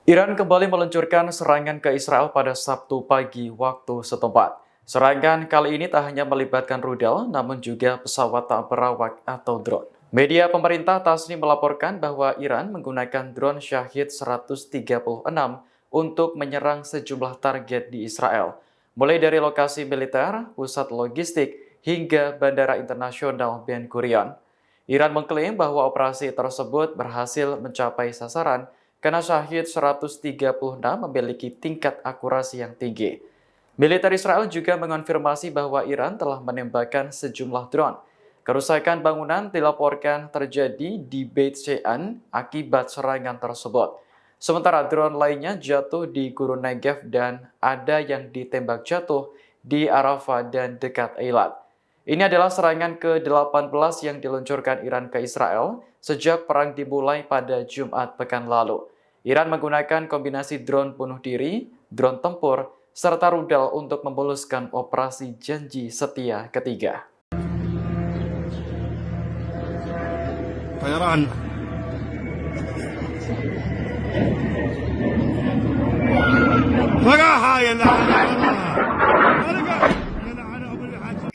Iran kembali meluncurkan serangan ke Israel pada Sabtu pagi waktu setempat. Serangan kali ini tak hanya melibatkan rudal, namun juga pesawat tak berawak atau drone. Media pemerintah Tasnim melaporkan bahwa Iran menggunakan drone Shahid 136 untuk menyerang sejumlah target di Israel, mulai dari lokasi militer, pusat logistik, hingga Bandara Internasional Ben Gurion. Iran mengklaim bahwa operasi tersebut berhasil mencapai sasaran karena Shahid 136 memiliki tingkat akurasi yang tinggi. Militer Israel juga mengonfirmasi bahwa Iran telah menembakkan sejumlah drone. Kerusakan bangunan dilaporkan terjadi di Beit She'an akibat serangan tersebut. Sementara drone lainnya jatuh di Gurun Negev dan ada yang ditembak jatuh di Arafah dan dekat Eilat. Ini adalah serangan ke-18 yang diluncurkan Iran ke Israel sejak perang dimulai pada Jumat pekan lalu. Iran menggunakan kombinasi drone bunuh diri, drone tempur, serta rudal untuk memuluskan operasi janji setia ketiga. طيران فقاها يا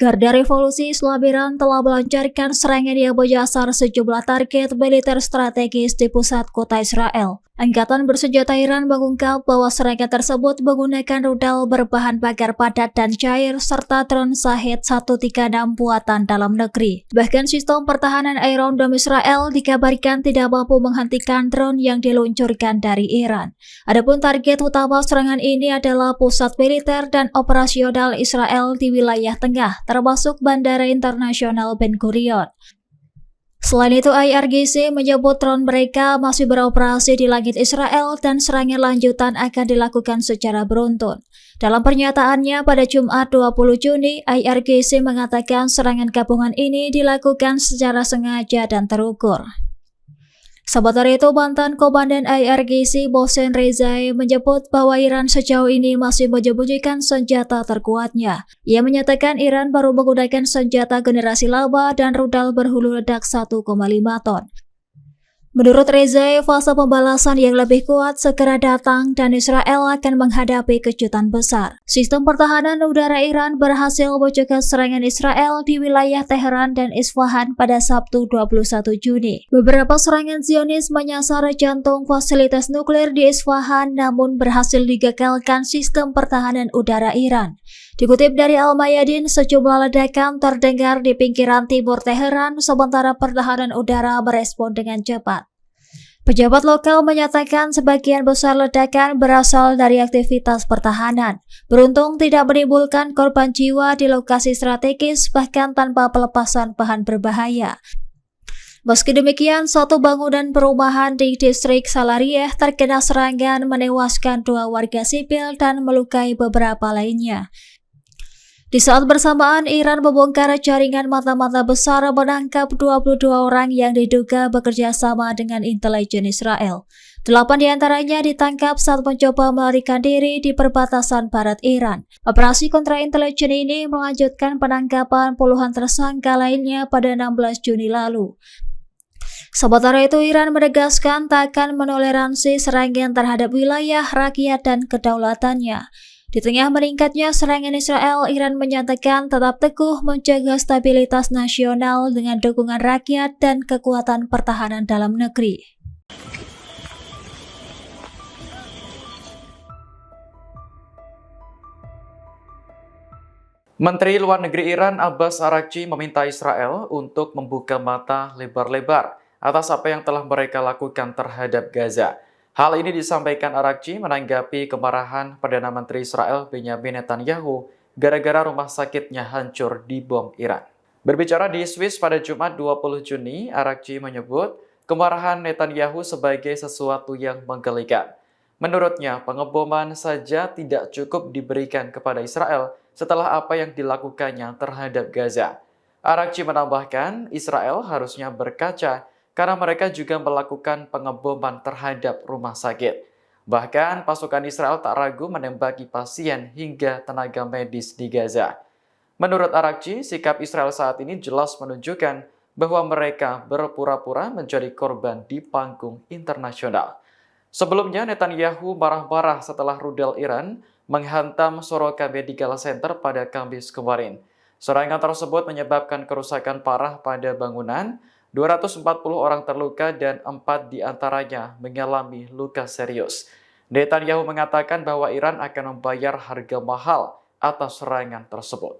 Garda Revolusi Islam Iran telah melancarkan serangan yang menyasar sejumlah target militer strategis di pusat kota Israel. Angkatan bersenjata Iran mengungkap bahwa serangan tersebut menggunakan rudal berbahan bakar padat dan cair serta drone Shahid 136 buatan dalam negeri. Bahkan sistem pertahanan Iron Dome Israel dikabarkan tidak mampu menghentikan drone yang diluncurkan dari Iran. Adapun target utama serangan ini adalah pusat militer dan operasional Israel di wilayah tengah, termasuk Bandara Internasional Ben Gurion. Selain itu, IRGC menyebut drone mereka masih beroperasi di langit Israel dan serangan lanjutan akan dilakukan secara beruntun. Dalam pernyataannya pada Jumat 20 Juni, IRGC mengatakan serangan gabungan ini dilakukan secara sengaja dan terukur. Sementara itu, mantan Komandan IRGC Mohsen Rezai menyebut bahwa Iran sejauh ini masih menyembunyikan senjata terkuatnya. Ia menyatakan Iran baru menggunakan senjata generasi lama dan rudal berhulu ledak 1,5 ton. Menurut Rezai, fase pembalasan yang lebih kuat segera datang dan Israel akan menghadapi kejutan besar. Sistem pertahanan udara Iran berhasil mencegah serangan Israel di wilayah Teheran dan Isfahan pada Sabtu 21 Juni. Beberapa serangan Zionis menyasar jantung fasilitas nuklir di Isfahan namun berhasil digagalkan sistem pertahanan udara Iran. Dikutip dari Al-Mayadin, sejumlah ledakan terdengar di pinggiran timur Teheran sementara pertahanan udara merespon dengan cepat. Pejabat lokal menyatakan sebagian besar ledakan berasal dari aktivitas pertahanan. Beruntung tidak menimbulkan korban jiwa di lokasi strategis bahkan tanpa pelepasan bahan berbahaya. Meski demikian, satu bangunan perumahan di distrik Salarieh terkena serangan menewaskan 2 warga sipil dan melukai beberapa lainnya. Di saat bersamaan, Iran membongkar jaringan mata-mata besar menangkap 22 orang yang diduga bekerja sama dengan intelijen Israel. 8 diantaranya ditangkap saat mencoba melarikan diri di perbatasan barat Iran. Operasi kontra-intelijen ini melanjutkan penangkapan puluhan tersangka lainnya pada 16 Juni lalu. Sementara itu, Iran menegaskan tak akan menoleransi serangan terhadap wilayah, rakyat, dan kedaulatannya. Di tengah meningkatnya serangan Israel, Iran menyatakan tetap teguh menjaga stabilitas nasional dengan dukungan rakyat dan kekuatan pertahanan dalam negeri. Menteri Luar Negeri Iran Abbas Araghchi meminta Israel untuk membuka mata lebar-lebar atas apa yang telah mereka lakukan terhadap Gaza. Hal ini disampaikan Araghchi menanggapi kemarahan Perdana Menteri Israel Benjamin Netanyahu gara-gara rumah sakitnya hancur dibom Iran. Berbicara di Swiss pada Jumat 20 Juni, Araghchi menyebut kemarahan Netanyahu sebagai sesuatu yang menggelikan. Menurutnya, pengeboman saja tidak cukup diberikan kepada Israel setelah apa yang dilakukannya terhadap Gaza. Araghchi menambahkan, Israel harusnya berkaca karena mereka juga melakukan pengeboman terhadap rumah sakit. Bahkan pasukan Israel tak ragu menembaki pasien hingga tenaga medis di Gaza. Menurut Araghchi, sikap Israel saat ini jelas menunjukkan bahwa mereka berpura-pura menjadi korban di panggung internasional. Sebelumnya, Netanyahu marah-marah setelah rudal Iran menghantam Soroka Medical Center pada Kamis kemarin. Serangan tersebut menyebabkan kerusakan parah pada bangunan, 240 orang terluka dan 4 diantaranya mengalami luka serius. Netanyahu mengatakan bahwa Iran akan membayar harga mahal atas serangan tersebut.